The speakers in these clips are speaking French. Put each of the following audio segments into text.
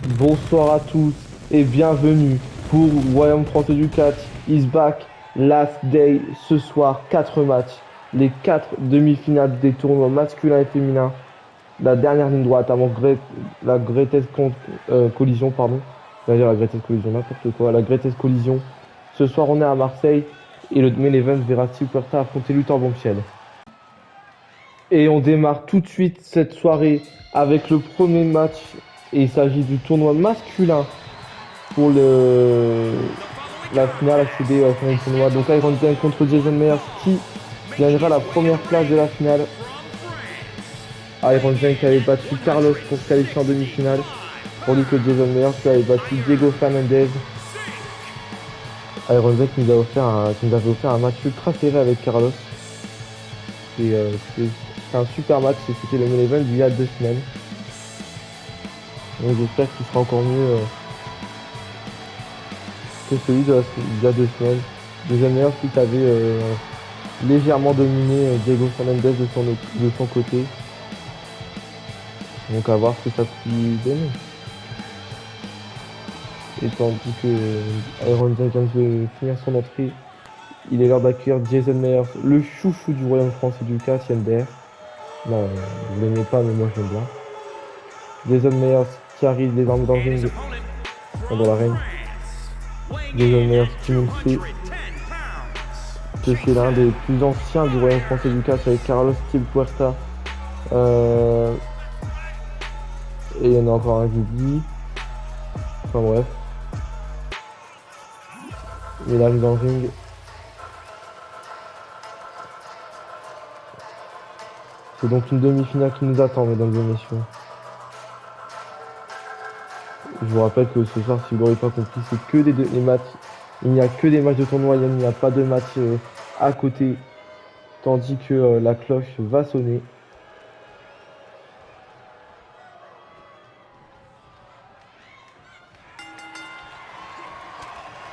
Bonsoir à tous et bienvenue pour Royaume Français du catch is back. Last day ce soir, 4 matchs, les 4 demi-finales des tournois masculins et féminins. La dernière ligne droite avant la collision, pardon. J'allais dire la greatest collision, n'importe quoi. La greatest collision. Ce soir, on est à Marseille et le main event verra Steve Puerta affronter Luthor Bombshell. Et on démarre tout de suite cette soirée avec le premier match. Et il s'agit du tournoi masculin pour la finale accéder à la finale du tournoi. Donc Iron Zen contre Jason Myers qui gagnera la première place de la finale. Iron Zen qui avait battu Carlos pour se qualifier en demi-finale. Tandis que Jason Myers qui avait battu Diego Fernandez. Iron Zen qui nous avait offert un match ultra serré avec Carlos. C'est un super match et c'était le main event d'il y a 2 semaines. Donc j'espère qu'il sera encore mieux que celui d'il y a 2 semaines. Jason Myers qui avait légèrement dominé Diego Fernandez de son côté. Donc à voir ce que ça peut donner. Et tandis que Iron Zen vient de finir son entrée, il est l'heure d'accueillir Jason Myers, le chouchou du Royaume français du catch, NBR. Non, vous l'aimez pas, mais moi je l'aime bien. Jason Myers qui arrive désormais dans le ring, dans l'arène. Jason Myers qui nous fait que c'est l'un des plus anciens du Royaume français du catch avec Carlos Steve Puerta. Et il y en a encore un que j'oublie. Enfin bref. Il arrive dans le ring. C'est donc une demi-finale qui nous attend, mesdames et messieurs. Je vous rappelle que ce soir, si vous l'aurez pas compris, c'est que les matchs. Il n'y a que des matchs de tournoi, il n'y a pas de match à côté. Tandis que la cloche va sonner.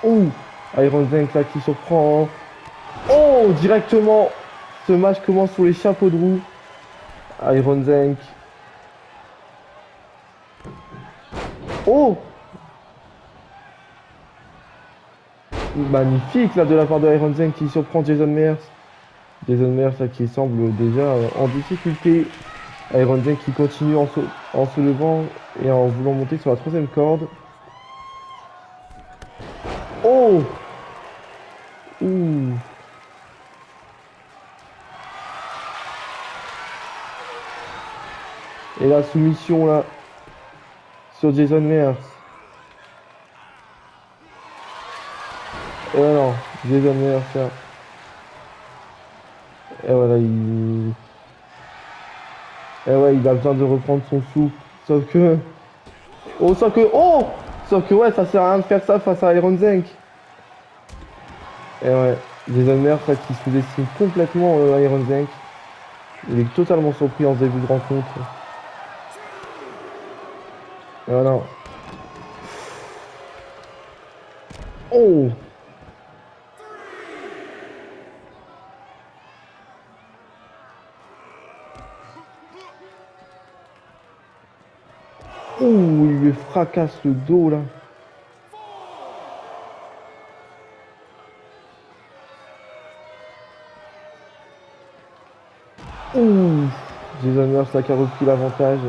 Oh, Iron Zenk là qui surprend. Oh, directement. Ce match commence sur les chapeaux de roue. Iron Zenk. Oh, magnifique là de la part de Iron Zenk qui surprend Jason Myers. Jason Myers là qui semble déjà en difficulté. Iron Zenk qui continue en se levant et en voulant monter sur la troisième corde. Oh, ouh. Et la soumission là sur Jason Myers. Et non, Jason Myers là. Et voilà, et ouais, il a besoin de reprendre son souffle. Sauf que. Oh, sauf que. Oh! Sauf que ouais, ça sert à rien de faire ça face à Iron Zenk. Et ouais, Jason Myers là qui sous-estime complètement Iron Zenk. Il est totalement surpris en ce début de rencontre. Et voilà. Oh! Ouh, il lui fracasse le dos là. Ouh, Jason Myers là qui a repris l'avantage.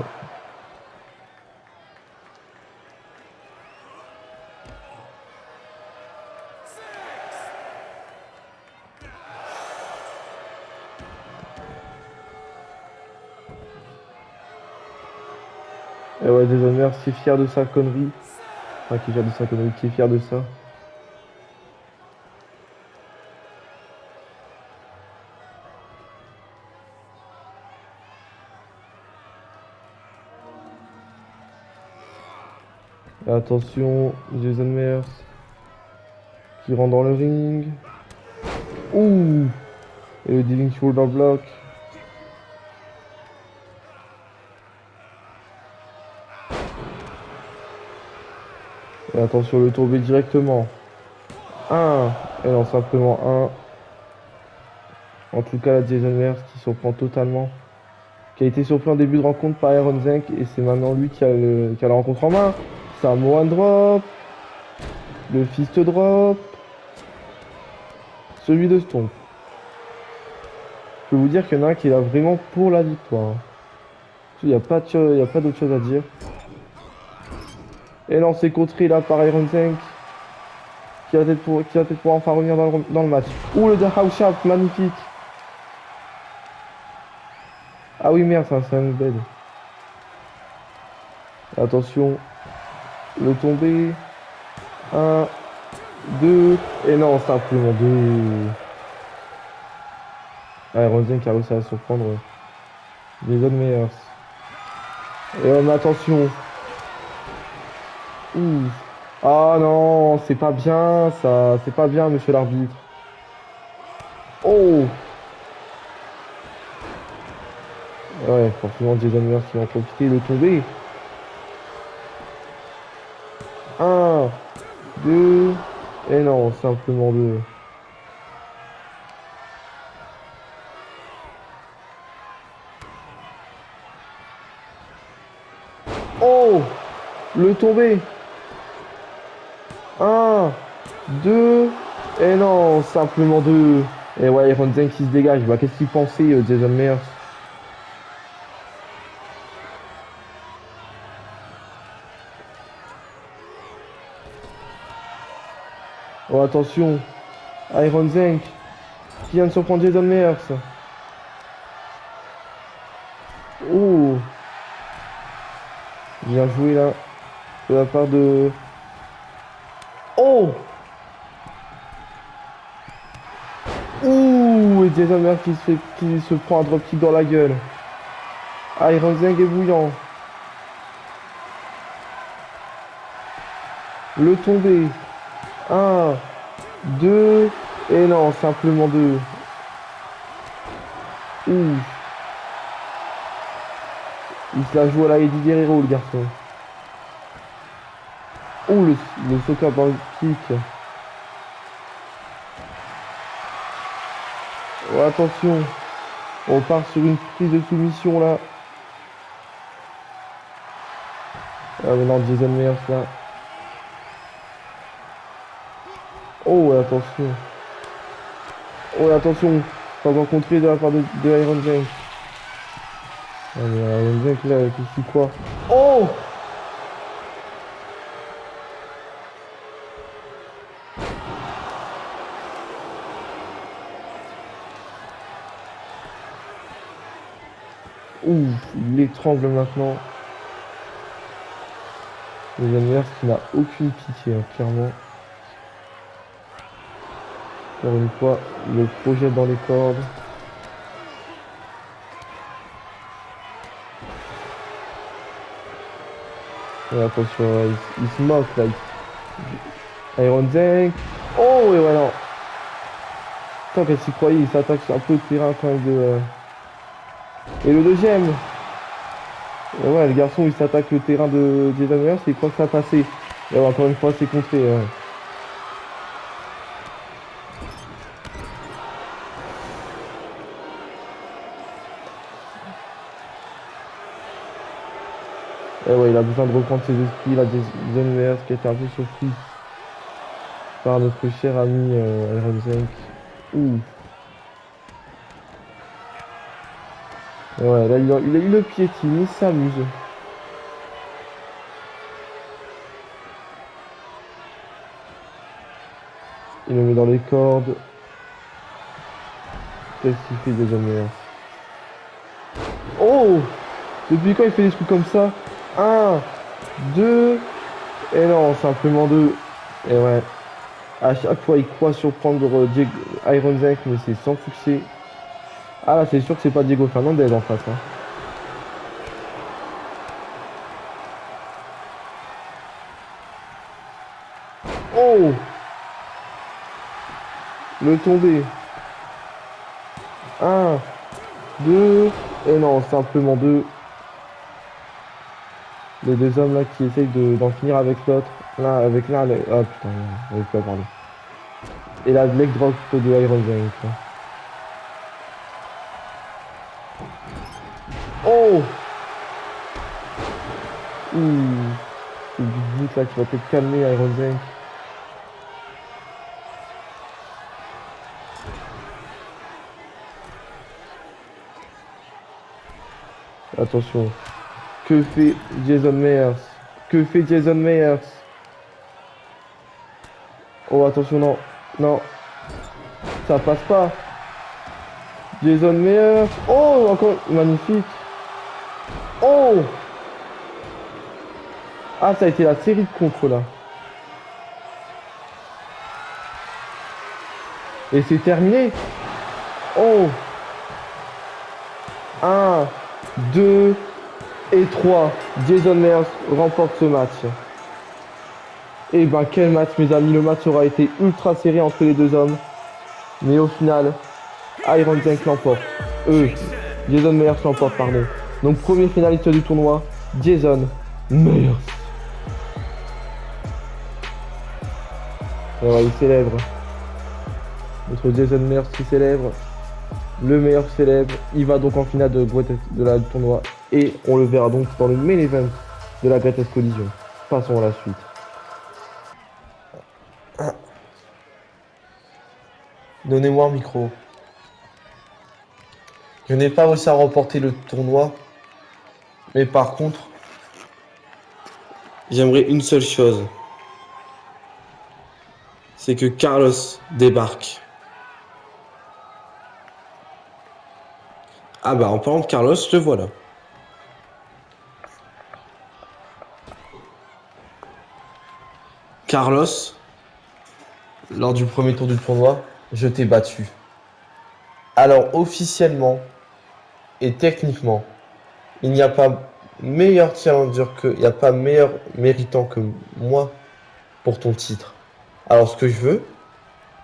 Et ouais, Jason Myers qui est fier de sa connerie. Enfin, qui est fier de sa connerie, qui est fier de ça. Et attention, Jason Myers qui rentre dans le ring. Ouh! Et le Diving Shoulder Block. Et attention, le tourbé directement. Un. Et non, simplement un. En tout cas, la Jason Myers qui surprend totalement. Qui a été surpris en début de rencontre par Iron Zenk. Et c'est maintenant lui qui a la rencontre en main. Samoan drop. Le fist drop. Celui de Stomp. Je peux vous dire qu'il y en a un qui est là vraiment pour la victoire. Il n'y a pas y a pas d'autre chose à dire. Et non, c'est contré là par Iron Zank. Qui va peut-être pouvoir enfin revenir dans le match. Ouh, le house shaft, magnifique. Ah oui, merde, c'est un bed. Attention. Le tombé. Un, deux. Et non, simplement deux. Iron Zank a réussi à surprendre Jason Meyers. Et mais attention. Ouh. Ah non, c'est pas bien ça. C'est pas bien, monsieur l'arbitre. Oh. Ouais, forcément Jason Meyers qui va en profiter de tomber. Un, deux. Et non, simplement deux. Oh. Le tombé. Un, deux. Et non, simplement deux. Et ouais, Iron Zank qui se dégage. Bah, qu'est-ce qu'il pensait, Jason Meyers? Oh, attention. Iron Zank qui vient de surprendre Jason Meyers. Oh, bien joué là. De la part de... Oh. Ouh, et Jason Meyers qui se prend un dropkick dans la gueule. Iron Zank est bouillant. Le tombé. Un, deux. Et non, simplement deux. Ouh. Il se la joue à la Eddie Guerrero, le garçon. Ouh, le soccer dans le kick. Oh, attention. On part sur une prise de soumission là. Ah mais non, Jason Meyers là. Oh, attention. Oh, attention. Pas rencontré de la part de Iron Zank. Ah mais Iron Zank là, qui quoi? Oh. Ouh, il l'étrangle maintenant. Jason Meyers qui n'a aucune pitié, hein, clairement. Encore une fois, il le projette dans les cordes. Et attention, il se moque là. Iron Zank. Oh, et voilà. Tant qu'elle s'y croyait, il s'attaque un peu au terrain quand même de. Et le deuxième. Et ouais, le garçon, il s'attaque le terrain de Jason Meyers, il croit que ça a passé. Et ouais, encore une fois, c'est contré. Ouais. Et ouais, il a besoin de reprendre ses esprits. Là, Jason Meyers qui était un peu surpris par notre cher ami Iron Zank. Ouh. Et ouais, là, il le piétine, il s'amuse. Il le met dans les cordes. Qu'est-ce qu'il fait Jason Meyers? Oh! Depuis quand il fait des trucs comme ça? Un, deux, et non, simplement deux. Et ouais, à chaque fois il croit surprendre Iron Zank, mais c'est sans succès. Ah là, c'est sûr que c'est pas Diego Fernandez en face, hein. Oh! Le tombé. Un, deux, et non, simplement deux. Les deux hommes là qui essayent d'en finir avec l'autre. Là, avec l'un, ah putain, avec pas, pardon. Et la leg drop de Iron Zank, là. Oh! Ouh! C'est du doute là, tu vas peut-être calmer Iron Zank. Attention. Que fait Jason Meyers? Que fait Jason Meyers? Oh, attention, non. Non, ça passe pas. Jason Meyers. Oh, encore magnifique. Oh! Ah, ça a été la série de contre là. Et c'est terminé. Oh! Un, 2 et 3. Jason Meyers remporte ce match. Et ben quel match mes amis, le match aura été ultra serré entre les deux hommes. Mais au final, Iron Zank l'emporte. Jason Meyers l'emporte, pardon. Donc premier finaliste du tournoi, Jason Meyers. Et voilà, il célèbre. Notre Jason Meyers qui célèbre. Le meilleur célèbre. Il va donc en finale du tournoi. Et on le verra donc dans le main event de la Greatest Collision. Passons à la suite. Donnez-moi un micro. Je n'ai pas réussi à remporter le tournoi. Mais par contre, j'aimerais une seule chose. C'est que Carlos débarque. Ah bah en parlant de Carlos, le voilà. Carlos, lors du premier tour du tournoi, je t'ai battu. Alors officiellement et techniquement, il n'y a pas meilleur challenger il n'y a pas meilleur méritant que moi pour ton titre. Alors ce que je veux,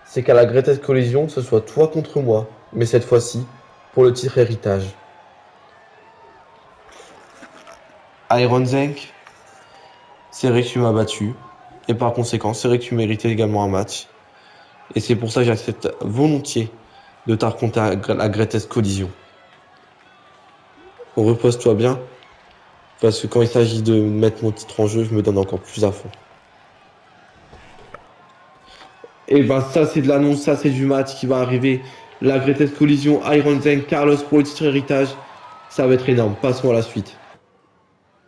c'est qu'à la Greatest Collision, ce soit toi contre moi, mais cette fois-ci pour le titre héritage. Iron Zank, c'est vrai que tu m'as battu, et par conséquent, c'est vrai que tu méritais également un match. Et c'est pour ça que j'accepte volontiers de t'affronter à la Greatest Collision. Repose-toi bien, parce que quand il s'agit de mettre mon titre en jeu, je me donne encore plus à fond. Et ben ça c'est de l'annonce, ça c'est du match qui va arriver. La Greatest Collision, Iron Zank, Carlos pour le titre héritage. Ça va être énorme, passons à la suite.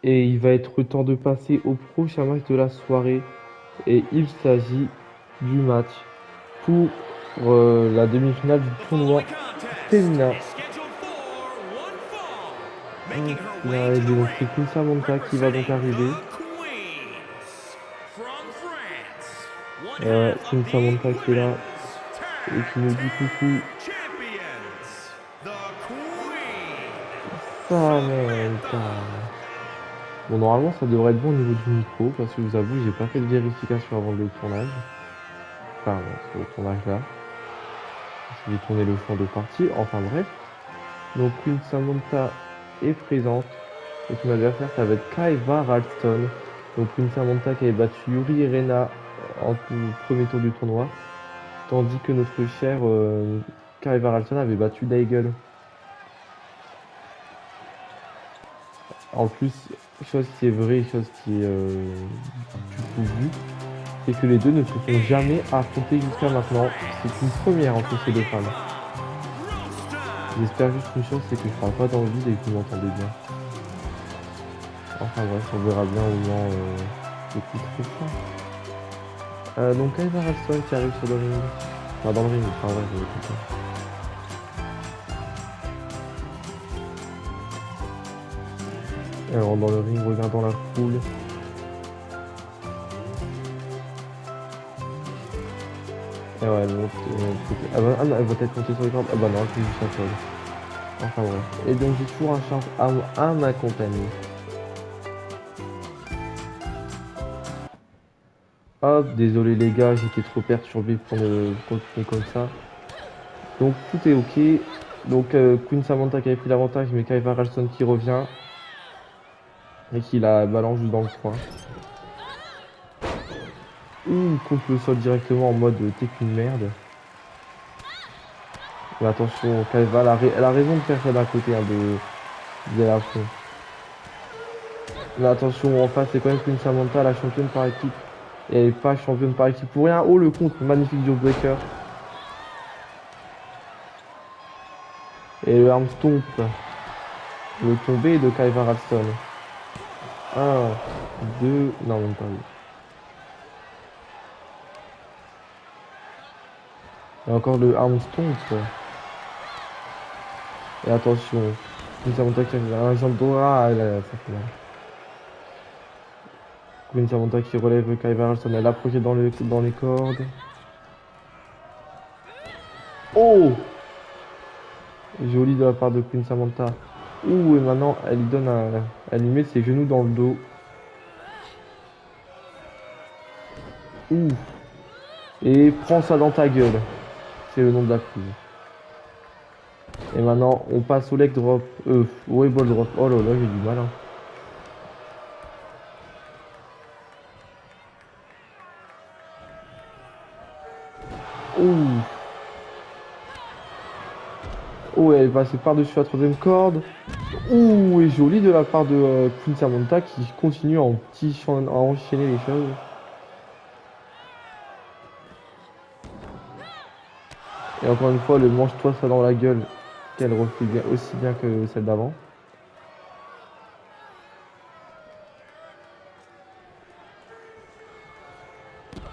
Et il va être temps de passer au prochain match de la soirée. Et il s'agit du match pour la demi-finale du tournoi féminin. Donc c'est Queen Samantha qui va donc arriver. Queen Samantha qui est là et qui nous dit coucou. Samantha. Bon, normalement ça devrait être bon au niveau du micro parce que je vous avoue, j'ai pas fait de vérification avant le tournage. Enfin, sur le tournage là. J'ai tourné le champ de partie, enfin bref. Donc Queen Samantha est présente. Et son adversaire, ça va être Kaiva Ralston. Donc Queen Samantha qui avait battu Yuri Rena en premier tour du tournoi. Tandis que notre cher Kaiva Ralston avait battu Daigel. En plus, chose qui est vraie, chose qui est du coup vue, c'est que les deux ne se sont jamais affrontés jusqu'à maintenant. C'est une première entre ces deux femmes. J'espère juste une chose, c'est que je parle pas dans le vide et que vous m'entendez bien. Enfin bref, on verra bien au moment écouter ça. Donc Kaiva Ralston qui arrive sur le ring. Enfin dans le ring, enfin bref, je vais écouter. Elle rentre dans le ring, regardant la foule. Et ouais, elle monte. Elle va peut-être monter sur les cordes. Ah bah non, elle fait juste un sol. Enfin bref. Et donc j'ai toujours un chance à m'accompagner. Hop, désolé les gars, j'étais trop perturbé pour me continuer comme ça. Donc tout est ok. Donc Queen Samantha qui avait pris l'avantage, mais Kaiva Ralston qui revient. Et qui la balance juste dans le coin. Contre le sol directement en mode t'es qu'une merde. Mais attention, Kaiva, elle a raison de faire ça d'un côté, hein, de la fond. Mais attention, en face, c'est quand même Queen Samantha, la championne par équipe. Et elle n'est pas championne par équipe pour rien. Oh, le contre, magnifique Jawbreaker. Et le arm stomp. Le tombé de Kaiva Ralston. Un, 2, non, même pas. Et encore le arm stomp. Et attention, Queen Samantha qui a un exemple d'Aura, ça fait mal. Queen Samantha qui relève Kaiva Ralston, elle a approché dans les cordes. Oh! Joli de la part de Queen Samantha. Ouh, et maintenant, elle lui met ses genoux dans le dos. Ouh. Et prends ça dans ta gueule. C'est le nom de la prise. Et maintenant, on passe au leg drop. Au elbow drop. Oh là là, j'ai du mal, hein. Ouh. Oh, elle est passée par-dessus la troisième corde. Ouh, et joli de la part de Queen Samantha qui continue à enchaîner les choses. Et encore une fois, le mange-toi ça dans la gueule, qu'elle refait bien, aussi bien que celle d'avant.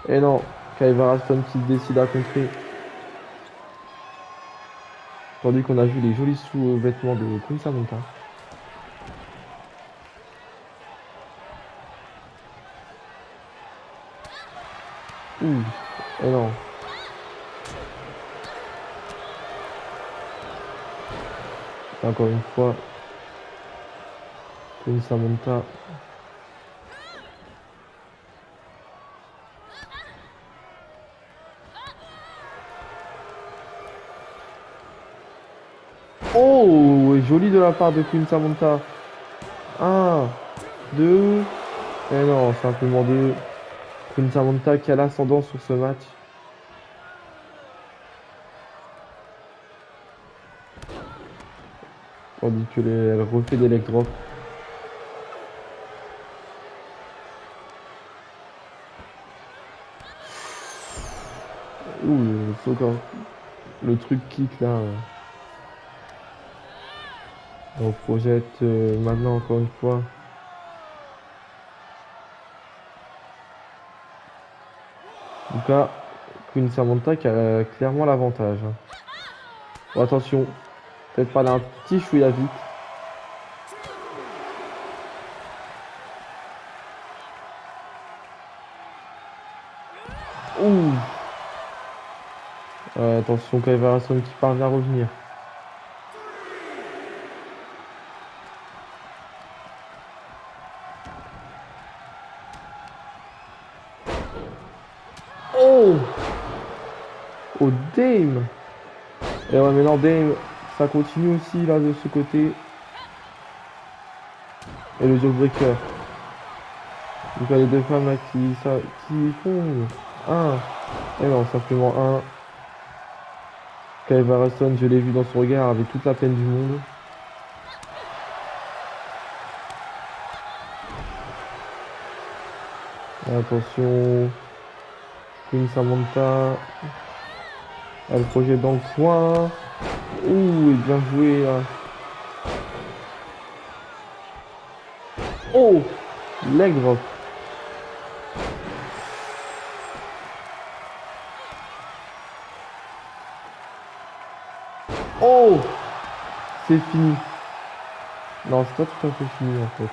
Et non, Kaiva Raston qui décide à contrer. Tandis qu'on a vu les jolis sous-vêtements de Queen Samantha. Ouh, et non. Encore une fois, Queen Samantha. Oh, et joli de la part de Queen Samantha. Un, deux, et non, simplement deux. Queen Samantha qui a l'ascendant sur ce match. Tandis que elle refait des leg drops. Ouh, le truc kick là. On projette maintenant encore une fois. En tout cas, Queen Samantha qui a clairement l'avantage, hein. Oh, attention, peut-être pas là un petit chouïa vite. Ouh. Attention, Kaiva Rasson qui parvient à revenir. Oh! Oh, Dame! Et ouais, mais non, Dame, ça continue aussi là de ce côté. Et le Jawbreaker. Donc il y a les deux femmes là qui font un. Et non, simplement un. Kaiva Rasson, je l'ai vu dans son regard avec toute la peine du monde. Attention, Queen Samantha, elle projette dans le coin. Ouh, et bien joué là. Oh, leg drop. Oh, c'est fini. Non, c'est pas tout à fait fini en fait.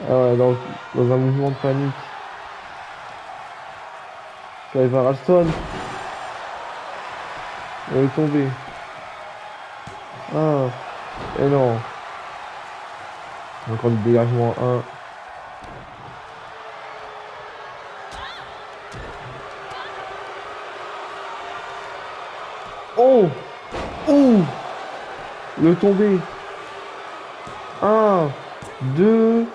Ah ouais, dans un mouvement de panique. Kaiva Raston, elle est tombée. Ah, et non. Encore du dégagement 1. Oh! Ouh! Le tombé. Un, 2.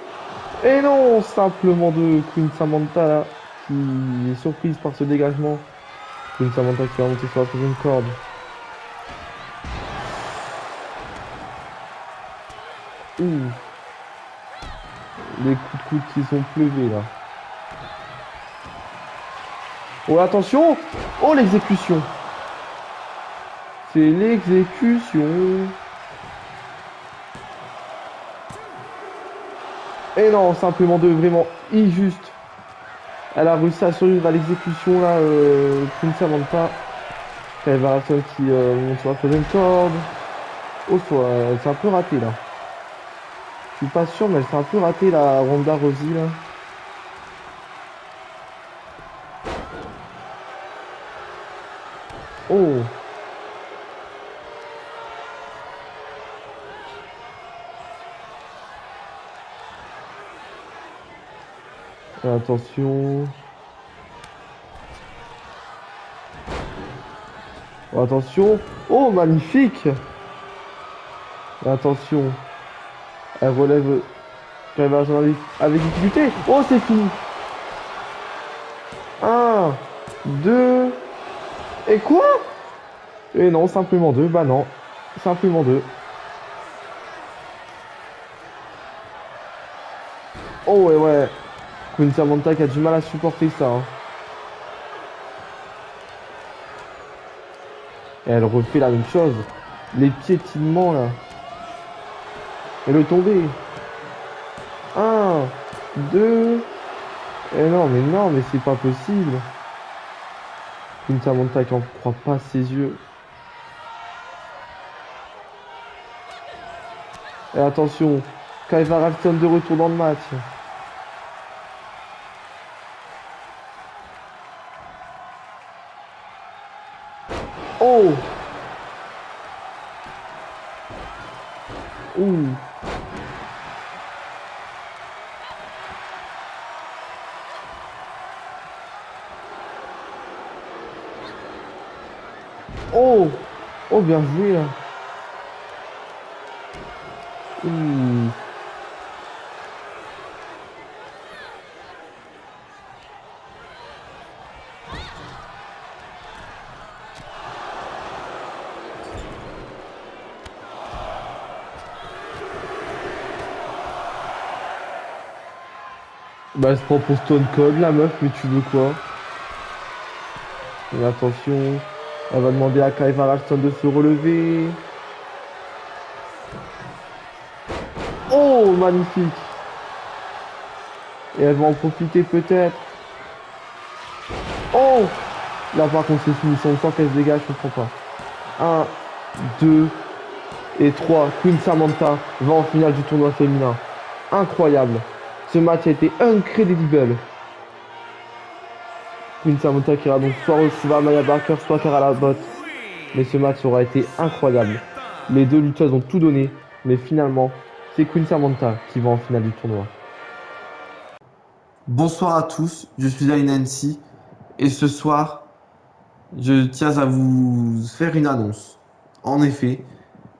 Et non! Simplement de Queen Samantha là, qui est surprise par ce dégagement. Queen Samantha qui va monter sur la troisième corde. Ouh. Les coups de coude qui sont pleuvés là. Oh attention! Oh l'exécution! C'est l'exécution. Et non, simplement deux, vraiment injuste. Elle a réussi à survivre à l'exécution là, Queen Samantha. Kyle Harrison qui monte sur la troisième corde. Oh, elle s'est un peu ratée là. Je suis pas sûr, mais elle s'est un peu ratée la Ronda Rousey là. Oh! Et attention. Oh, attention. Oh, magnifique! Et attention. Elle relève Kyle Harrison avec difficulté. Oh, c'est fini! Un, deux. Et quoi? Et non, simplement deux. Bah non. Simplement deux. Oh, ouais, ouais. Queen Samantha qui a du mal à supporter ça, hein. Et elle refait la même chose. Les piétinements là. Et le tombé. Un, deux. Et non, mais c'est pas possible. Queen Samantha qui en croit pas ses yeux. Et attention, Kaiva Ralston de retour dans le match. Oh! Ouh! Oh! Oh, bien joué là. Ouh! Bah, elle se prend pour Stone Cold la meuf, mais tu veux quoi? Et attention, elle va demander à Kaiva Ralston de se relever. Oh, magnifique! Et elle va en profiter peut-être. Oh! Là par contre c'est fini, on sent qu'elle se dégage, je comprends pas. Un, 2 et 3. Queen Samantha va en finale du tournoi féminin. Incroyable. Ce match a été incredible. Queen Samantha qui ira donc soit recevoir Maya Barker, soit Cara Bot. Mais ce match aura été incroyable. Les deux lutteuses ont tout donné. Mais finalement, c'est Queen Samantha qui va en finale du tournoi. Bonsoir à tous, je suis Aline Nancy. Et ce soir, je tiens à vous faire une annonce. En effet,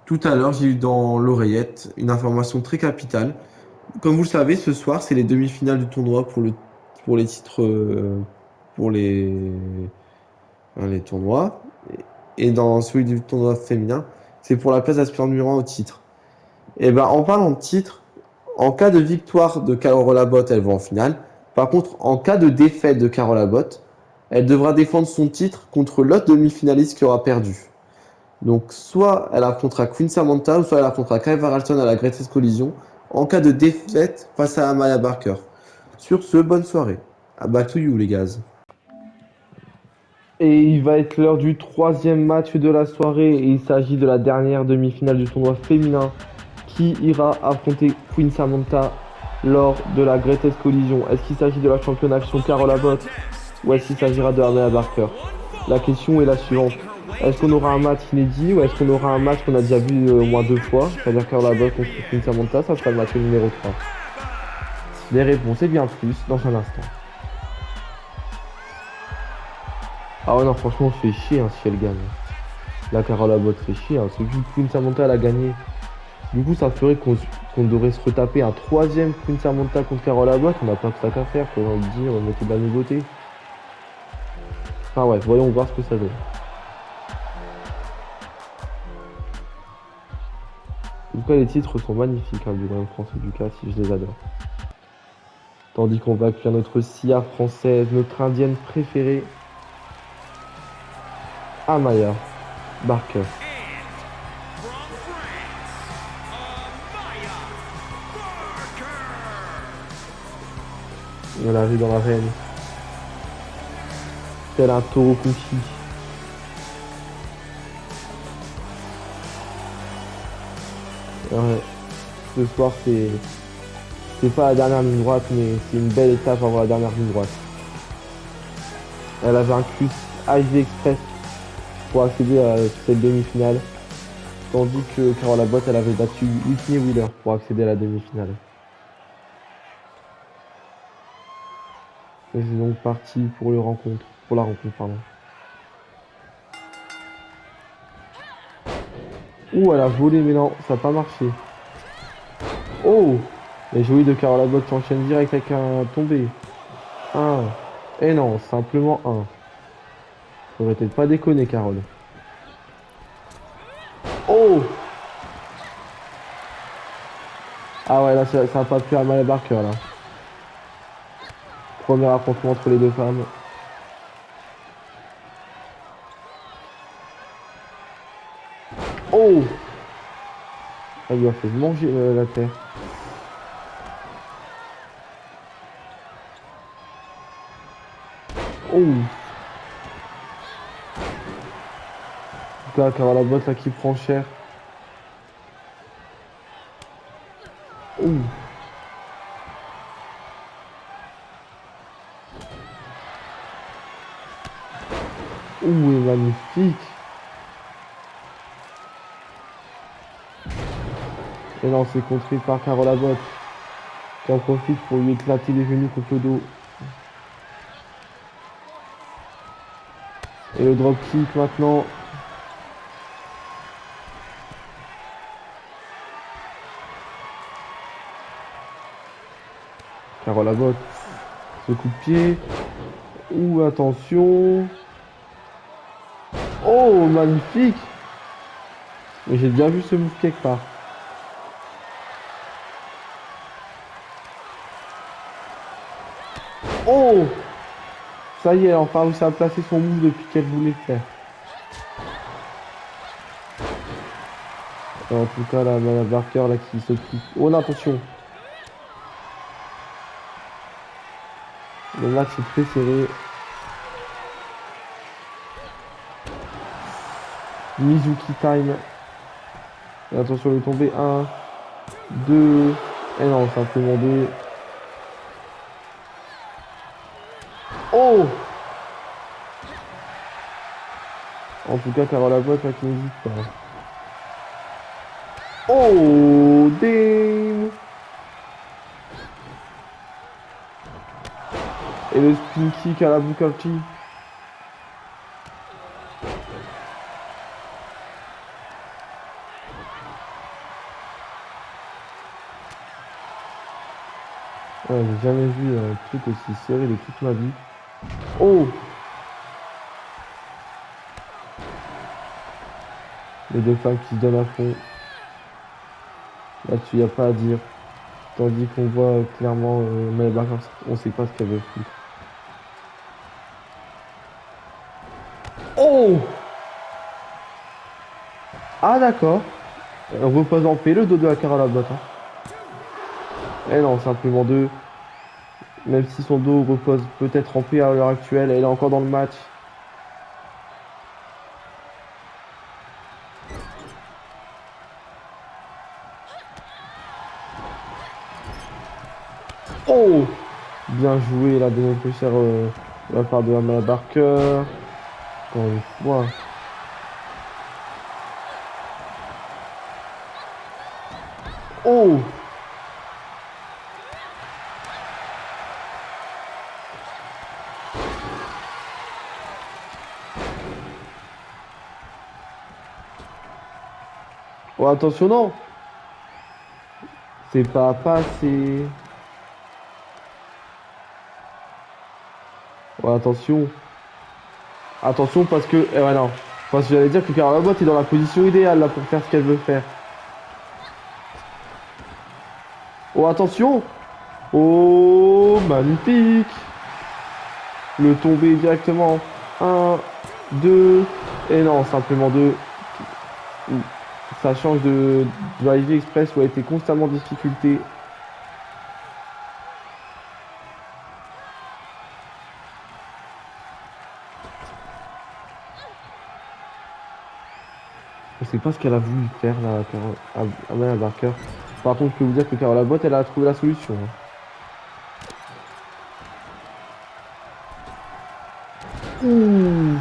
tout à l'heure, j'ai eu dans l'oreillette une information très capitale. Comme vous le savez, ce soir, c'est les demi-finales du tournoi pour les titres, pour les tournois. Et dans celui du tournoi féminin, c'est pour la place d'aspirant numéro 1 au titre. Et ben, en parlant de titre, en cas de victoire de Carola Abbott, elle va en finale. Par contre, en cas de défaite de Carola Abbott, elle devra défendre son titre contre l'autre demi-finaliste qui aura perdu. Donc, soit elle affrontera Queen Samantha, ou soit elle affrontera Kaiva Ralston à la Greatest Collision, en cas de défaite face à Amaya Barker. Sur ce, bonne soirée. Back to you, les gars. Et il va être l'heure du troisième match de la soirée, et il s'agit de la dernière demi-finale du tournoi féminin qui ira affronter Queen Samantha lors de la Greatest Collision. Est-ce qu'il s'agit de la championne action Carol Abbott ou est-ce qu'il s'agira de Amaya Barker? La question est la suivante. Est-ce qu'on aura un match inédit ou est-ce qu'on aura un match qu'on a déjà vu au moins deux fois, c'est-à-dire Carol Abbott contre Queen Samantha? Ça sera le match numéro 3. Les réponses et bien plus dans un instant. Ah ouais non franchement on fait chier hein, si elle gagne. La Carol Abbott fait chier, hein, parce que vu que Queen Samantha elle a gagné. Du coup ça ferait qu'on devrait se retaper un troisième Queen Samantha contre Carol Abbott, on n'a pas que ça qu'à faire, quoi, on va dire, on va mettre de la nouveauté. Enfin ouais, voyons voir ce que ça donne. En tout cas, les titres sont magnifiques, hein, du Royaume français du Ducati, je les adore. Tandis qu'on va accueillir notre Sia française, notre indienne préférée, Amaya Barker. Elle arrive dans l'arène, tel un taureau conquis. Ouais. Ce soir, c'est pas la dernière ligne droite, mais c'est une belle étape avant la dernière ligne droite. Elle a vaincu Ivy Express pour accéder à cette demi-finale, tandis que Carole Abbott, elle avait battu Whitney Wheeler pour accéder à la demi-finale. Et c'est donc parti pour la rencontre, pardon. Ouh, elle a volé, mais non, ça n'a pas marché. Oh! Les jouets de Carole Abbott qui enchaîne direct avec un tombé. Un. Et non, simplement un. Faudrait peut-être pas déconner, Carole. Oh! Ah ouais, là, ça a pas pu à Maya Barker, là. Premier affrontement entre les deux femmes. Oh! Elle lui a fait manger la terre. Oh! En tout cas, Carole Abbott, là, qui prend cher. Oh! Ouh, est magnifique! Et non, c'est contré par Carole Abbott, qui en profite pour lui éclater les genoux contre le dos. Et le drop kick maintenant. Carole Abbott, ce coup de pied. Ouh, attention. Oh, magnifique! Mais j'ai déjà vu ce move quelque part. Oh! Ça y est, elle a enfin réussi à placer son move depuis qu'elle voulait le faire. En tout cas, la Maya Barker là qui se pousse. Oh non, attention! Le match est très serré. Mizuki time. Et attention, il est tombé. 1, 2. Et non, simplement 2. Oh! En tout cas, Carole Abbott là qui n'hésite pas. Oh! Damn! Et le spin kick à la Booker T. Ouais, j'ai jamais vu un truc aussi serré de toute ma vie. Oh! Les deux femmes qui se donnent à fond. Là-dessus, il n'y a pas à dire. Tandis qu'on voit clairement Maya Barker, on sait pas ce qu'elle veut foutre. Oh! Ah d'accord. On repose en paix le dos de la Carole Abbott. Hein. Et non, simplement deux. Même si son dos repose peut-être en paix à l'heure actuelle, elle est encore dans le match. Oh! Bien joué là de notre cher de la part de Maya Barker. Encore une fois. Oh! Oh, attention, non! C'est pas passé. Oh, attention. Attention parce que... Eh ouais, non. Parce que j'allais dire que Carole Abbott est dans la position idéale là pour faire ce qu'elle veut faire. Oh, attention! Oh, magnifique! Le tombé directement. Un, deux, et non, simplement deux. Ça change de d'arrivée express où a été constamment en difficulté. Je sais pas ce qu'elle a voulu faire là, Amaya Barker. Par contre, je peux vous dire que Carole Labotte, elle a trouvé la solution, hein. Ouh.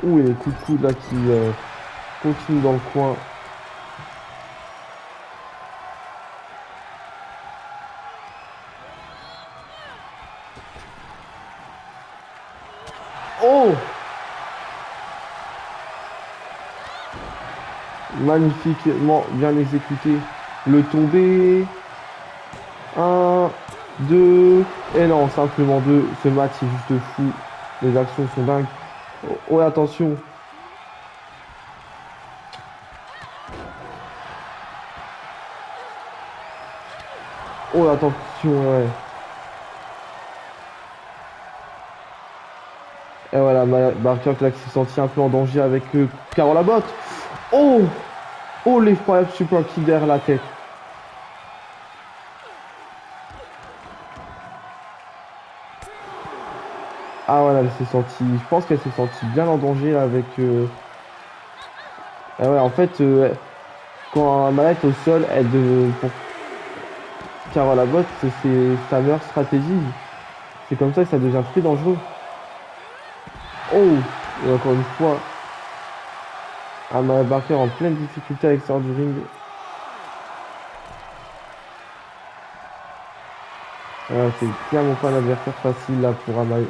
Ouh, et les coups de coude là qui continuent dans le coin. Oh! Magnifiquement bien exécuté. Le tombé. Un, deux. Et non, simplement deux. Ce match est juste fou. Les actions sont dingues. Oh, oh, attention. Oh, attention, ouais. Et voilà, Barker là, qui s'est senti un peu en danger avec Carole Labotte. Oh! Oh, l'effroyable super kick derrière la tête. Ah voilà, elle s'est sentie. Je pense qu'elle s'est sentie bien en danger là, avec. Ah ouais, en fait, quand un malade est au sol, pour Carole Labotte, c'est sa meilleure stratégie. C'est comme ça que ça devient très dangereux. Oh! Et encore une fois, Amaya Barker en pleine difficulté à l'extérieur du ring. Voilà, c'est clairement pas un adversaire facile là pour Amaya.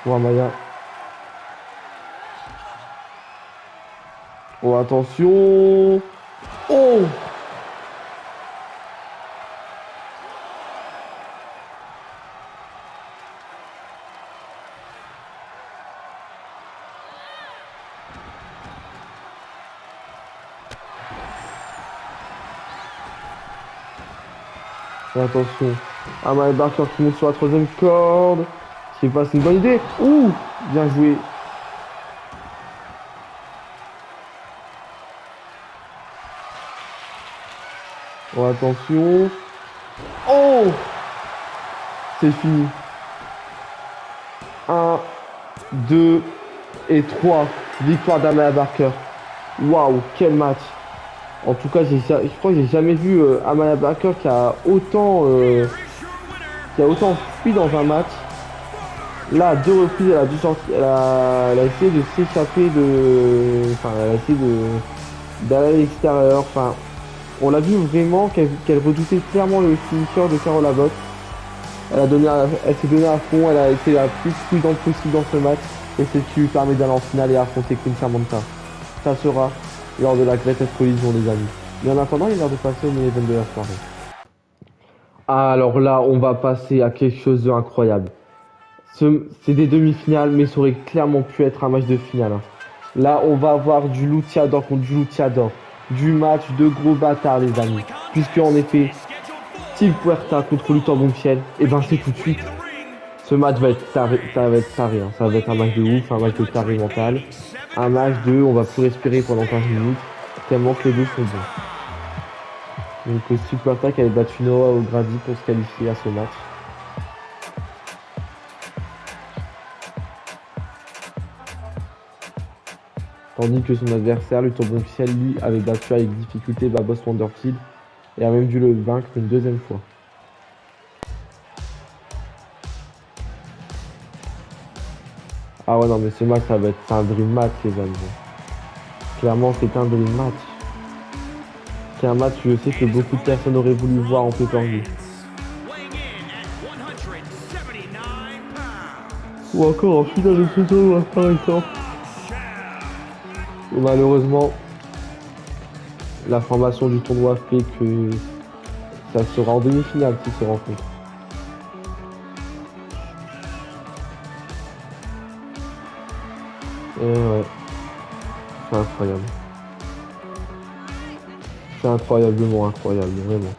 Pour Amaya. Oh, attention! Oh! Et attention. Amaya Barker qui monte sur la troisième corde. Je sais pas, c'est une bonne idée. Ouh! Bien joué. Oh, attention. Oh! C'est fini. Un, 2 et 3. Victoire d'Amaya Barker. Waouh, quel match. En tout cas, je crois que j'ai jamais vu Amaya Barker qui a autant fui dans un match. Là, à deux reprises, elle a dû sortir, elle a essayé de s'échapper enfin, elle a essayé d'aller à l'extérieur. Enfin, on l'a vu vraiment qu'elle redoutait clairement le finisher de Carole Labotte. Elle s'est donnée à fond, elle a été la plus prudente possible dans ce match. Et c'est ce qui lui permet d'aller en finale et affronter Queen Samantha. Ça sera lors de la Greatest Collision, les amis. Mais en attendant, il est l'heure de passer au main event de la soirée. Alors là, on va passer à quelque chose d'incroyable. C'est des demi-finales, mais ça aurait clairement pu être un match de finale, hein. Là, on va avoir du luchador contre du luchador. Du match de gros bâtards, les amis. Puisque, en effet, Steve Puerta contre Luthor Boomchiel, et ben c'est tout de suite. Ce match va être taré, ça va être taré, hein. Ça va être un match de ouf, un match de taré mental. Un match de on va plus respirer pendant 15 minutes, tellement que les deux sont bons. Donc Steve Puerta qui avait battu Noah au Grady pour se qualifier à ce match. Tandis que son adversaire, Luthor Boomchiel, lui, avait battu avec difficulté Babos Wonderkid et a même dû le vaincre une deuxième fois. Ah ouais, non, mais ce match, c'est un dream match, les amis. Clairement, c'est un dream match. C'est un match, je sais que beaucoup de personnes auraient voulu voir en pay-per-view. Ou encore en finale de saison, par exemple. Et malheureusement, la formation du tournoi fait que ça sera en demi-finale qu'ils se rencontrent. Et ouais, c'est incroyable. C'est incroyablement incroyable, vraiment.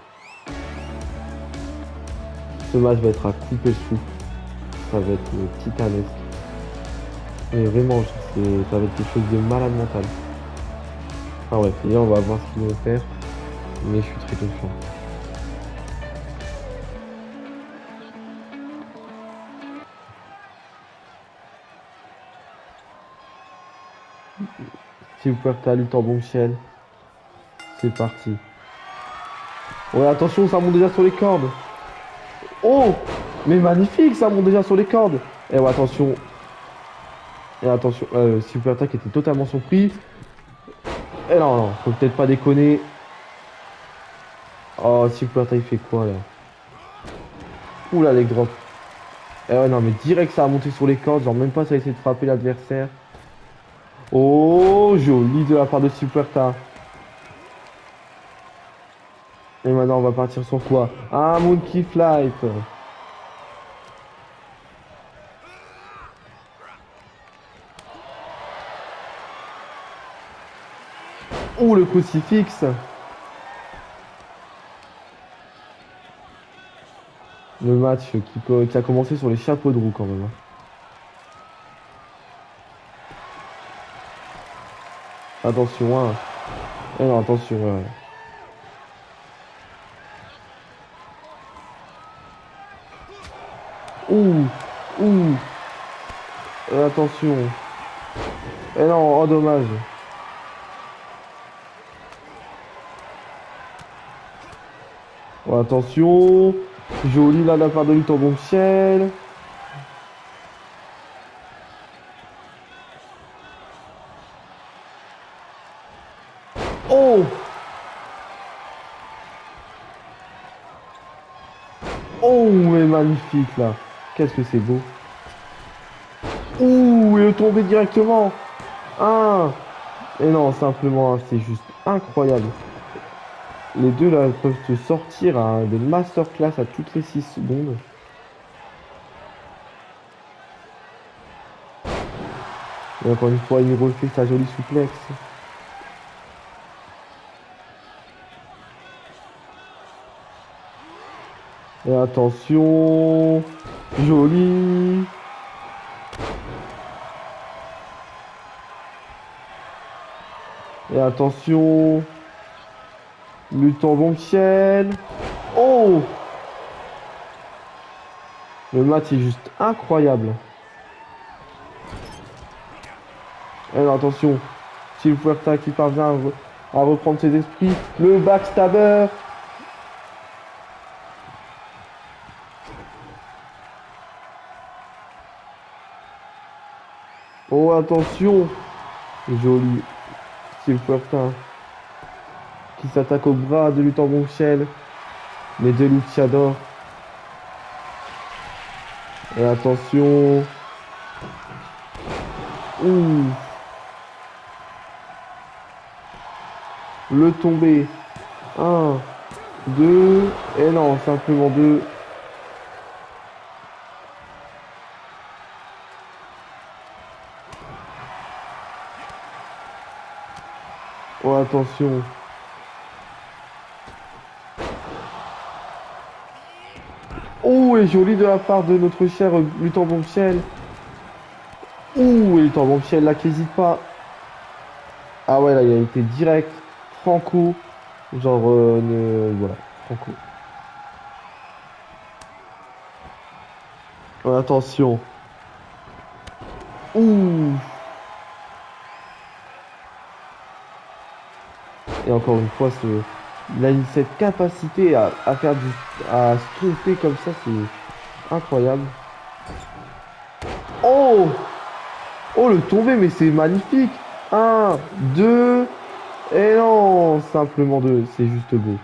Ce match va être à couper le souffle. Ça va être titanesque. Mais vraiment, ça va être quelque chose de malade mental. Ah ouais, et là, on va voir ce qu'ils vont faire. Mais je suis très confiant. Si vous pouvez lutte en bombshell, c'est parti. Ouais, attention, ça monte déjà sur les cordes. Oh! Mais magnifique, ça monte déjà sur les cordes. Et ouais, attention. Et attention, Super Attack était totalement surpris. Et non, non, faut peut-être pas déconner. Oh, Super Attack fait quoi là? Oula, leg drop. Et ouais, non, mais direct, ça a monté sur les cordes. Genre, même pas ça a essayé de frapper l'adversaire. Oh, joli de la part de Super Attack. Et maintenant, on va partir sur quoi? Un Monkey Flight. Oh, le crucifix. Le match qui a commencé sur les chapeaux de roue quand même, hein. Attention, hein. Eh non, attention, ouais. Ouh, ouh, attention. Eh non, oh dommage. Oh, attention. Joli là de la part de Luton Bombshell. Oh, oh, mais magnifique là. Qu'est-ce que c'est beau. Ouh, il est tombé directement. Ah, et non, simplement, hein, c'est juste incroyable. Les deux là peuvent te sortir hein, des masterclass à toutes les 6 secondes. Et encore une fois, il refait sa jolie souplexe. Et attention, joli. Et attention, lutte en bombshell. Oh, le match est juste incroyable. Et alors, attention, Steve Puerta qui parvient à reprendre ses esprits. Le backstabber. Oh, attention, joli. Steve Puerta qui s'attaque au bras de lutte en bombshell. Les deux luchadors. Et attention. Ouh. Le tombé. Un, deux. Et non, simplement deux. Oh, attention. Oh, et joli de la part de notre cher Luthor Bombshell. Ouh, et Luthor Bombshell là qui hésite pas. Ah ouais, là, il a été direct. Franco. Genre, voilà. Franco. Oh, attention. Ouh. Et encore une fois, il a cette capacité à faire à se tromper comme ça, c'est incroyable. Oh! Oh, le tombé, mais c'est magnifique! Un, deux, et non, simplement deux, c'est juste beau.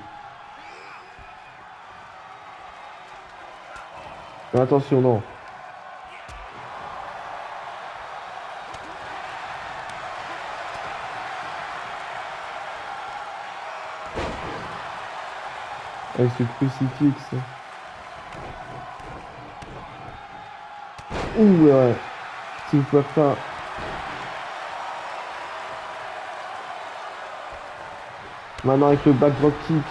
Mais attention, non. Avec ce crucifix. Ouh, ouais. S'il faut faire ça. Maintenant avec le backdrop kick.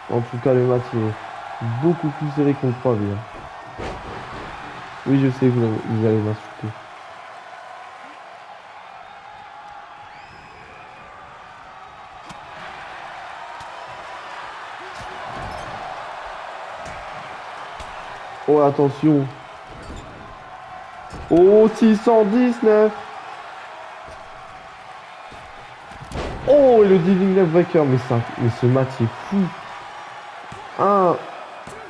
En tout cas, le match est beaucoup plus serré qu'on le croyait. Oui, je sais, vous allez m'insulter. Oh, attention. Oh, 619. Oh, et le diving neck breaker. Mais ce match est fou. 1,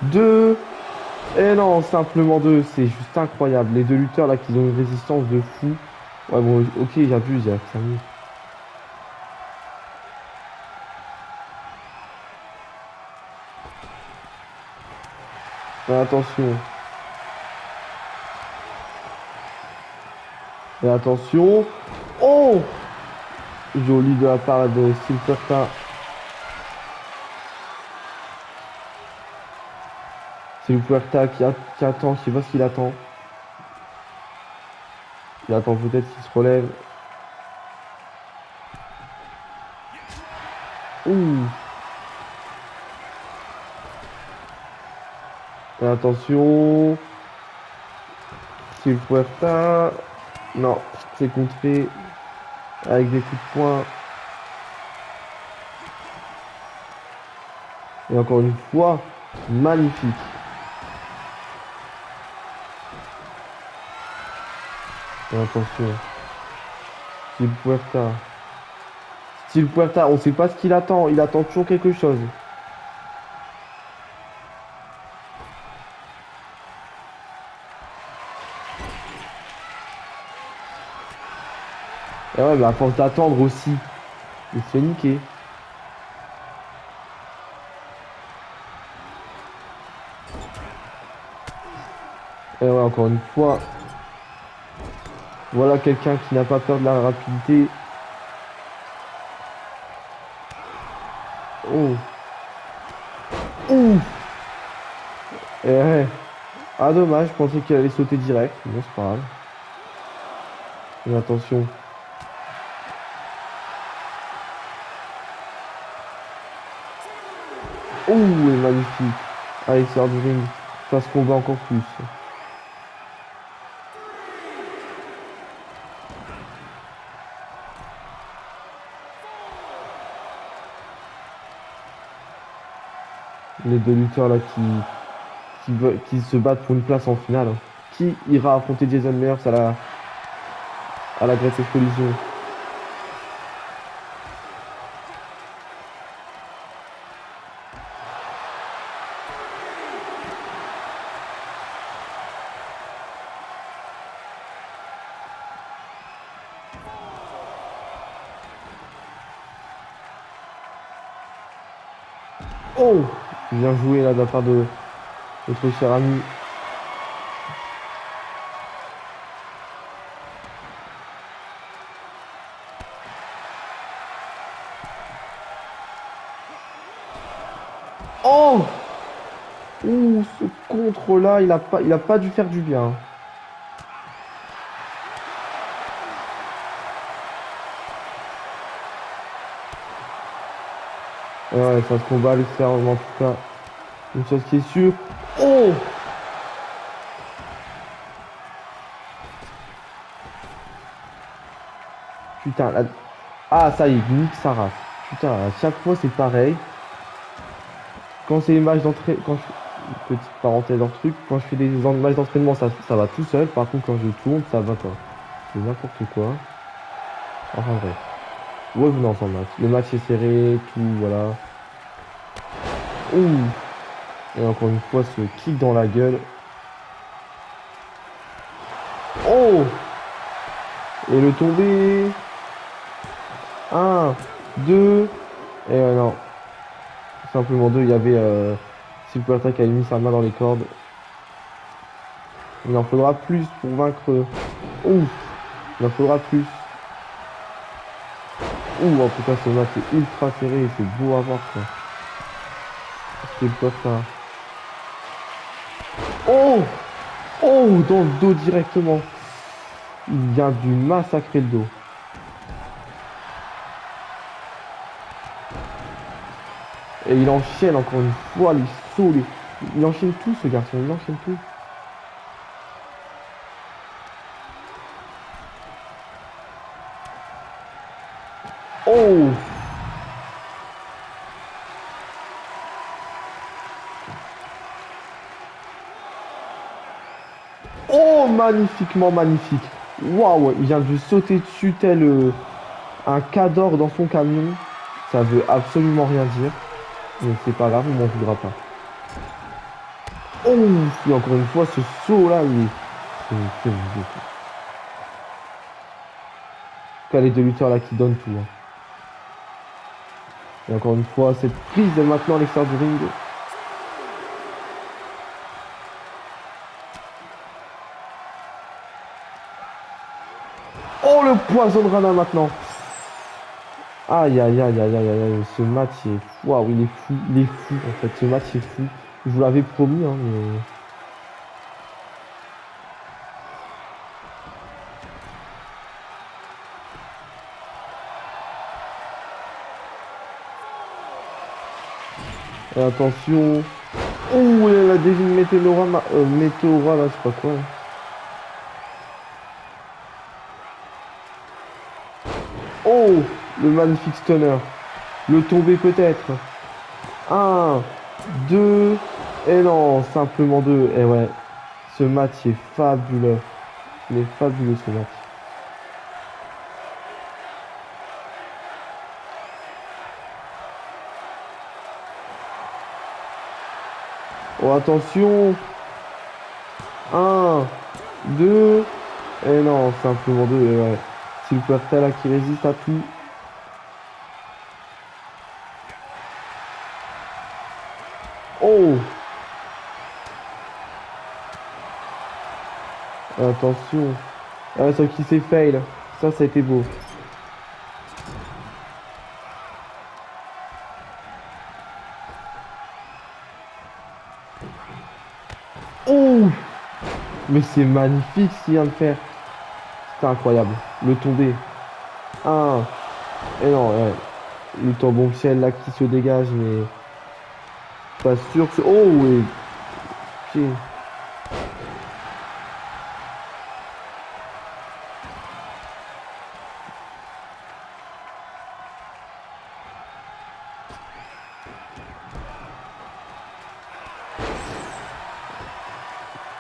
2. Et non, simplement 2. C'est juste incroyable. Les deux lutteurs là qui ont une résistance de fou. Ouais, bon, ok, j'abuse, il y a 5 minutes. Mais attention. Et attention. Oh! Joli de la part de Steve Puerta. C'est le Puerta qui attend, je sais pas ce qu'il attend. Il attend peut-être qu'il se relève. Ouh. Et attention. C'est le Puerta. Non, c'est contré avec des coups de poing. Et encore une fois, magnifique. Et attention. Steve Puerta. Steve Puerta, on sait pas ce qu'il attend. Il attend toujours quelque chose. Et ouais, mais à force d'attendre aussi, il se fait niquer. Et ouais, encore une fois, voilà quelqu'un qui n'a pas peur de la rapidité. Oh. Ouh. Et ouais. Ah dommage, je pensais qu'il allait sauter direct. Bon, c'est pas grave. Mais attention. Ouh, elle est magnifique. Allez, sort du ring. Ça se combat encore plus. Les deux lutteurs là qui se battent pour une place en finale. Qui ira affronter Jason Myers à la Great Explosion? Oh! Bien joué là de la part de notre cher ami. Oh! Ouh, ce contre-là, il a pas dû faire du bien. Ouais, ça se combat à l'extérieur, en tout cas. Une chose qui est sûre. Oh! Putain, ah, ça y est, nique sa race. Putain, à chaque fois, c'est pareil. Quand c'est les matchs d'entraînement, petite parenthèse dans le truc, quand je fais des matchs d'entraînement, ça va tout seul. Par contre, quand je tourne, ça va pas. C'est n'importe quoi. Enfin bref. Revenons en match. Le match est serré, tout, voilà. Ouh! Et encore une fois, ce kick dans la gueule. Oh! Et le tombé. 1, 2. Et non. Simplement 2. Il y avait Silverta qui a mis sa main dans les cordes. Il en faudra plus pour vaincre. Ouh! Il en faudra plus. Ouh, en tout cas, ce match est ultra serré et c'est beau à voir, quoi. Silverta. Oh! Oh! Dans le dos directement. Il vient du massacrer le dos. Et il enchaîne encore une fois les sauts. Il enchaîne tout ce garçon, il enchaîne tout. Oh! Oh, magnifiquement magnifique. Waouh, il vient de lui sauter dessus tel un cador dans son camion. Ça veut absolument rien dire. Mais c'est pas grave, on m'en voudra pas. Oh, et encore une fois, ce saut là, c'est rigolo. En tout cas, les deux lutteurs là qui donnent tout, hein. Et encore une fois, cette prise de maintenant à l'extérieur du ring. Oh, le poison de Rana maintenant. Aïe, aïe, aïe, aïe, aïe, aïe, ce match est fou. Waouh, il est fou en fait. Ce match est fou. Je vous l'avais promis, hein, mais. Et attention. Oh, il a déjà une météora là, je sais pas quoi. Oh, le magnifique stunner. Le tombé peut-être. Un, deux, et non, simplement deux. Et ouais, ce match est fabuleux. Il est fabuleux ce match. Oh, attention. Un, deux, et non, simplement deux. Et ouais, Silverta là qui résiste à tout. Oh, attention. Ah, ça qui s'est fail. Ça a été beau. Oh, mais c'est magnifique ce qu'il vient de faire. C'est incroyable. Le tombé. Un. Et non, ouais. Le tambon ciel là qui se dégage, mais pas sûr que. Oh, oui. Pied.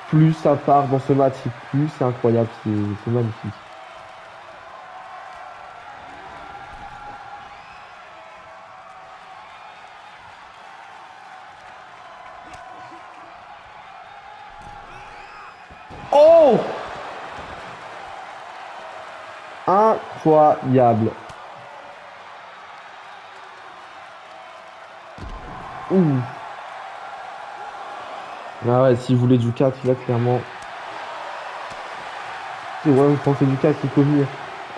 Plus ça part dans ce match, plus c'est incroyable. C'est magnifique. Oh! Incroyable. Ouh. Ah ouais, s'il voulait du 4, là, clairement. C'est ouais, vous pensez du 4 qui peut venir.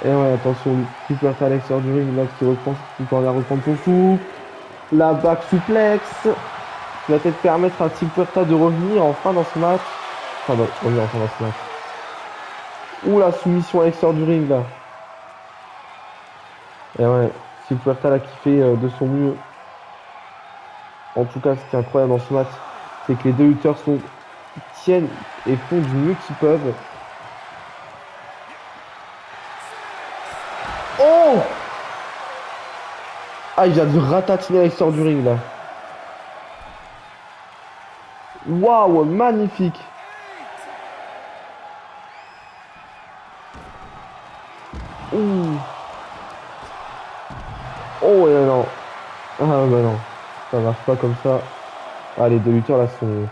Et ouais, attention, qui peut faire l'extérieur du ring, là, qui peut aller reprendre son souffle. La back suplex. Qui va peut-être permettre à Steve Puerta de revenir enfin dans ce match. Enfin, de revenir enfin dans ce match. Ouh, la soumission à l'extérieur du ring, là. Et ouais, Steve Puerta, là, qui fait de son mieux. En tout cas, ce qui est incroyable dans ce match, c'est que les deux lutteurs tiennent et font du mieux qu'ils peuvent. Oh! Ah, il vient de ratatiner à l'extérieur du ring, là. Waouh, magnifique! Ouh. Oh, et là, non. Ah, bah non. Ça marche pas comme ça. Ah, les deux lutteurs, là, sont...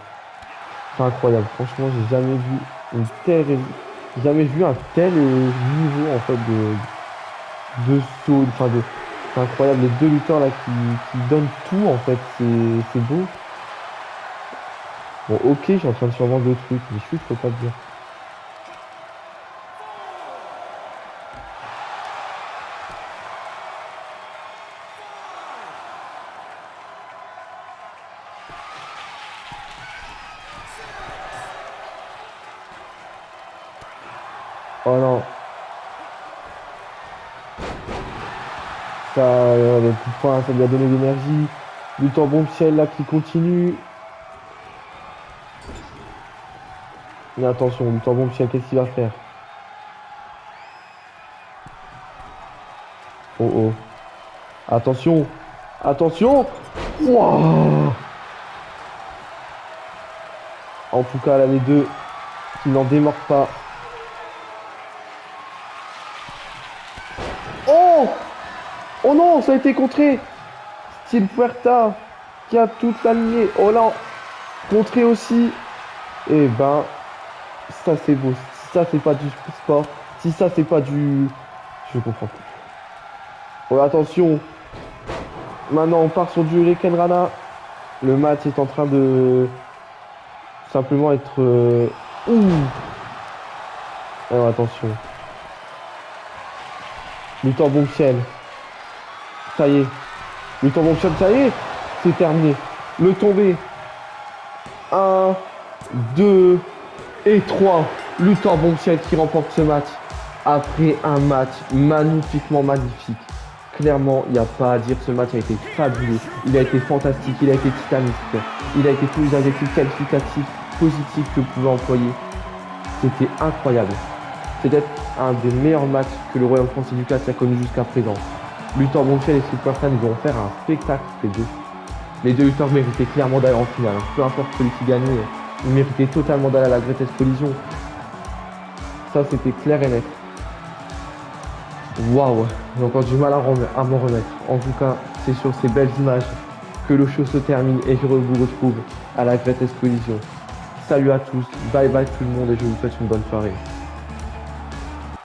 C'est incroyable. Franchement, j'ai jamais vu j'ai jamais vu un tel niveau, en fait, de saut. Enfin, c'est incroyable. Les deux lutteurs, là, qui donnent tout, en fait. C'est beau. Bon, ok, je suis en train de survendre le truc, mais je peux pas te dire. Oh non. Ça, le coup de poing, ça lui a donné de l'énergie. Lutte en bombshell là qui continue. Mais attention, lutte en bombshell, qu'est-ce qu'il va faire? Oh oh. Attention. Attention. Wouah. En tout cas, là, les deux qui n'en démordent pas. Oh! Oh non, ça a été contré. Style Puerta qui a toute la lignée. Oh là, contré aussi. Eh ben, ça c'est beau. Si ça c'est pas du sport, si ça c'est pas du... Je comprends plus. Oh attention. Maintenant on part sur du Hurricane Rana. Le match est en train de simplement être... Ouh. Alors attention. Le temps bombshell. Ça y est. Le temps bombshell, ça y est. C'est terminé. Le tombé. 1, 2 et 3. Le temps bombshell qui remporte ce match. Après un match magnifiquement magnifique. Clairement, il n'y a pas à dire. Ce match a été fabuleux. Il a été fantastique. Il a été titanique. Il a été tous les adjectifs qualificatifs positifs que vous pouvez employer. C'était incroyable. C'est peut-être un des meilleurs matchs que le Royaume français du Ducati a connu jusqu'à présent. Luthor Bombshell et Superfan, ils vont faire un spectacle, les deux. Les deux lutteurs méritaient clairement d'aller en finale. Peu importe celui qui gagnait, ils méritaient totalement d'aller à la Greatest Collision. Ça, c'était clair et net. Waouh, j'ai encore du mal à m'en remettre. En tout cas, c'est sur ces belles images que le show se termine et je vous retrouve à la Greatest Collision. Salut à tous, bye bye tout le monde et je vous souhaite une bonne soirée.